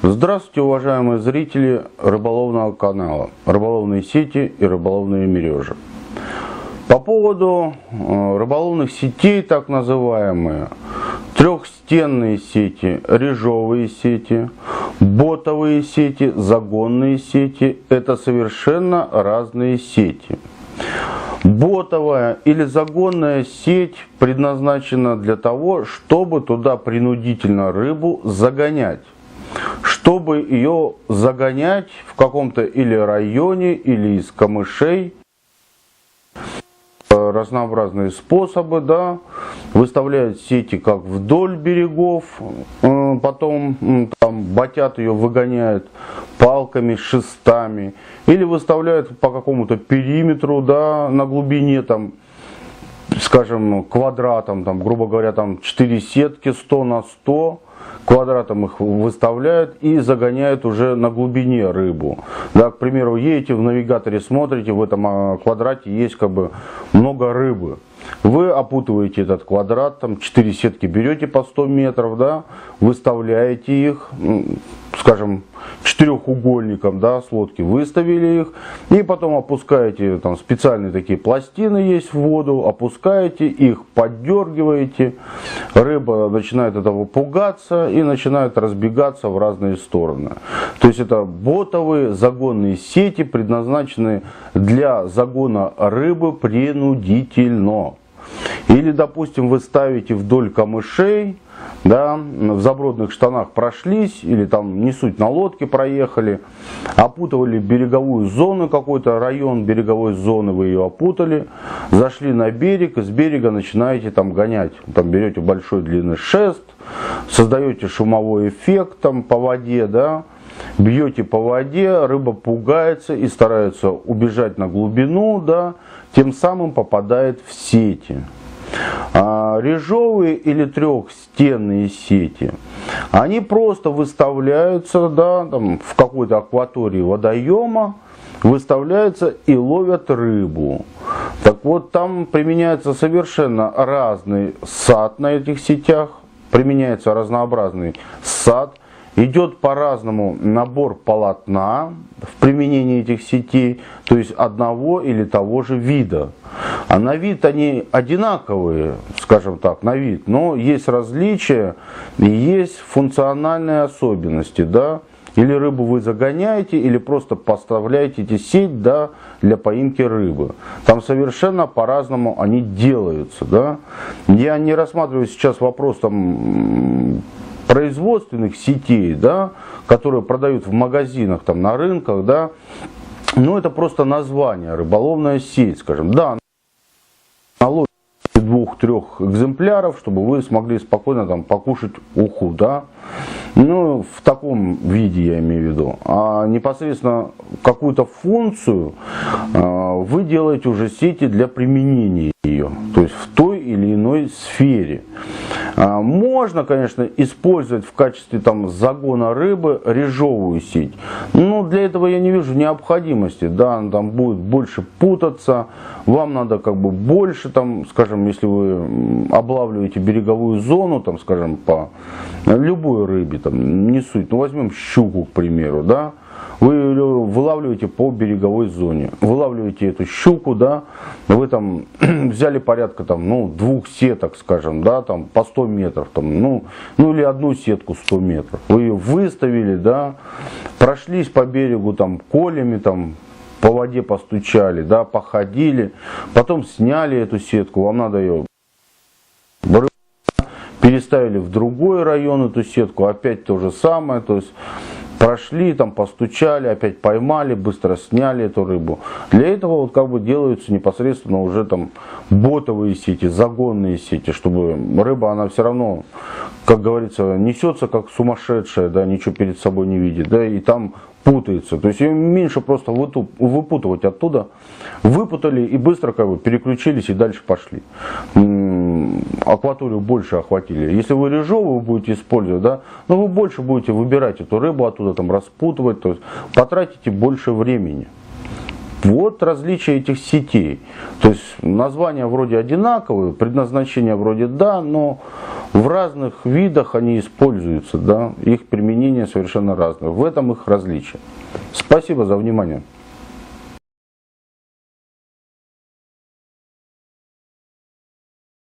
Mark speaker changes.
Speaker 1: Здравствуйте, уважаемые зрители рыболовного канала, рыболовные сети и рыболовные мережи. По поводу рыболовных сетей, так называемые, трехстенные сети, режовые сети, ботовые сети, загонные сети – это совершенно разные сети. Ботовая или загонная сеть предназначена для того, чтобы туда принудительно рыбу загонять. Чтобы ее загонять в каком-то или районе, или из камышей. Разнообразные способы, да, выставляют сети как вдоль берегов, потом там ботят ее, выгоняют палками, шестами, или выставляют по какому-то периметру, да, на глубине, там, скажем, квадратом, там, грубо говоря, там 4 сетки 100 на 100. Квадратом их выставляют и загоняют уже на глубине рыбу. Да, к примеру, едете в навигаторе, смотрите, в этом квадрате есть как бы много рыбы. Вы опутываете этот квадрат, там 4 сетки берете по 100 метров, да, выставляете их, скажем, четырехугольником, да, с лодки выставили их, и потом опускаете, там специальные такие пластины есть в воду, опускаете их, поддергиваете, рыба начинает этого пугаться и начинает разбегаться в разные стороны. То есть это ботовые загонные сети, предназначенные для загона рыбы принудительно. Или, допустим, вы ставите вдоль камышей, да, в забродных штанах прошлись, или там не суть, на лодке проехали, опутывали береговую зону, какой-то район береговой зоны, вы ее опутали, зашли на берег, и с берега начинаете там гонять. Там берете большой длинный шест, создаете шумовой эффект там по воде, да, бьете по воде, рыба пугается и старается убежать на глубину, да, тем самым попадает в сети. Режовые или трехстенные сети, они просто выставляются, да, там, в какой-то акватории водоема, выставляются и ловят рыбу. Так вот, там применяется совершенно разный сад на этих сетях, применяется разнообразный сад. Идет по-разному набор полотна в применении этих сетей, то есть одного или того же вида. А на вид они одинаковые, скажем так, на вид, но есть различия и есть функциональные особенности, да. Или рыбу вы загоняете, или просто поставляете эти сеть, да, для поимки рыбы. Там совершенно по-разному они делаются, да. Я не рассматриваю сейчас вопрос там производственных сетей, да, которые продают в магазинах, там, на рынках, да, но это просто название, рыболовная сеть, скажем, да, на лодке 2-3 экземпляров, чтобы вы смогли спокойно там покушать уху, да, ну, в таком виде я имею в виду, а непосредственно какую-то функцию вы делаете уже сети для применения ее, то есть в той или иной сфере. Можно, конечно, использовать в качестве там загона рыбы режовую сеть, но для этого я не вижу необходимости, да, она там будет больше путаться, вам надо как бы больше, там, скажем, если вы облавливаете береговую зону, там, скажем, по любой рыбе, там, не суть, ну, возьмем щуку, к примеру, да, вы вылавливаете по береговой зоне, вылавливаете эту щуку, да, вы там взяли порядка там, ну, 2 сеток, скажем, да, там по 100 метров, там, ну или одну сетку 100 метров, вы ее выставили, да, прошлись по берегу там колями, там по воде постучали, да, походили, потом сняли эту сетку, вам надо ее переставили в другой район эту сетку, опять то же самое, то есть прошли, там постучали, опять поймали, быстро сняли эту рыбу. Для этого вот как бы делаются непосредственно уже там ботовые сети, загонные сети, чтобы рыба, она все равно, как говорится, несется как сумасшедшая, да, ничего перед собой не видит, да, и там путается. То есть ее меньше просто выпутывать оттуда, выпутали и быстро как бы переключились и дальше пошли. Акваторию больше охватили. Если вы режовую будете использовать, да, но вы больше будете выбирать эту рыбу оттуда, там распутывать, то есть потратите больше времени. Вот различие этих сетей. То есть названия вроде одинаковые, предназначение вроде да, но В разных видах они используются, да, их применение совершенно разное. В этом их различие. Спасибо за внимание.